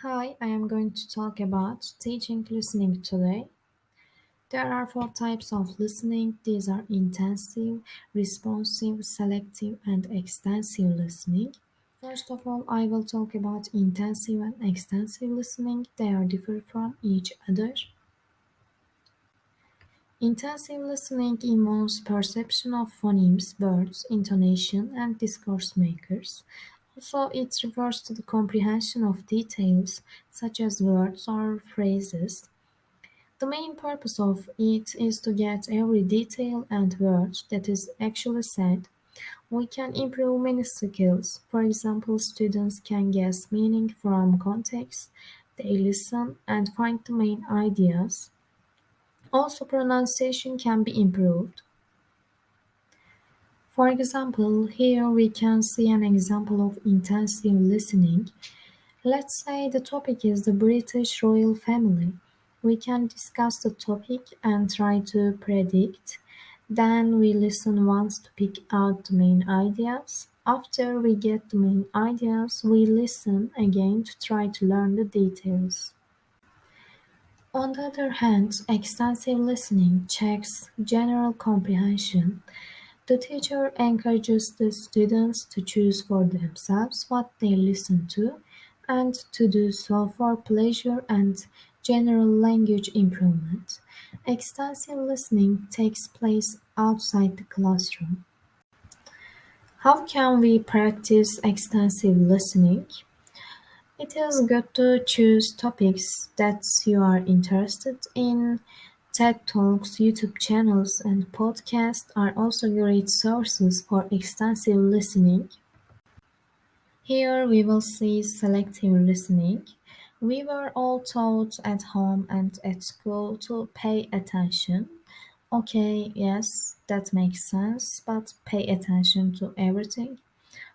Hi, I am going to talk about teaching listening today. There are four types of listening. These are intensive, responsive, selective, and extensive listening. First of all, I will talk about intensive and extensive listening. They are different from each other. Intensive listening involves perception of phonemes, words, intonation, and discourse makers. Also, it refers to the comprehension of details such as words or phrases. The main purpose of it is to get every detail and word that is actually said. We can improve many skills. For example, students can guess meaning from context, they listen and find the main ideas. Also, pronunciation can be improved. For example, here we can see an example of intensive listening. Let's say the topic is the British royal family. We can discuss the topic and try to predict. Then we listen once to pick out the main ideas. After we get the main ideas, we listen again to try to learn the details. On the other hand, extensive listening checks general comprehension. The teacher encourages the students to choose for themselves what they listen to and to do so for pleasure and general language improvement. Extensive listening takes place outside the classroom. How can we practice extensive listening? It is good to choose topics that you are interested in. TED Talks, YouTube channels, and podcasts are also great sources for extensive listening. Here we will see selective listening. We were all taught at home and at school to pay attention. Okay, yes, that makes sense, but pay attention to everything.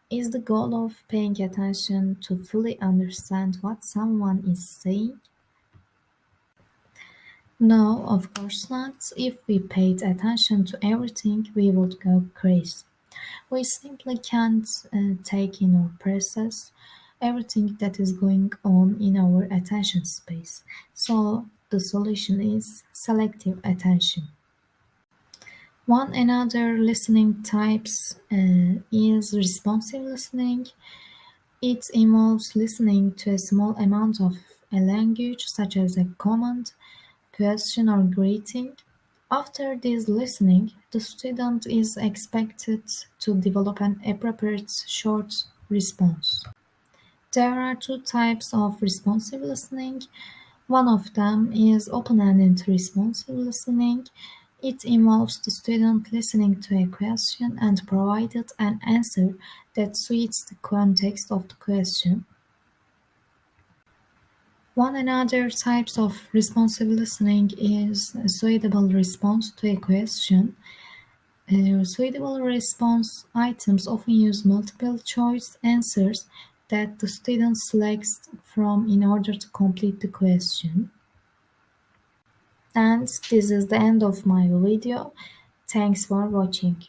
Is the goal of paying attention to fully understand what someone is saying? No, of course not. If we paid attention to everything, we would go crazy. We simply can't take in or process everything that is going on in our attention space. So the solution is selective attention. One another listening types is responsive listening. It involves listening to a small amount of a language, such as a command, question, or greeting. After this listening, the student is expected to develop an appropriate short response. There are two types of responsive listening. One of them is open-ended responsive listening. It involves the student listening to a question and provided an answer that suits the context of the question. One another types of responsive listening is a suitable response to a question. Suitable response items often use multiple choice answers that the student selects from in order to complete the question. And this is the end of my video. Thanks for watching.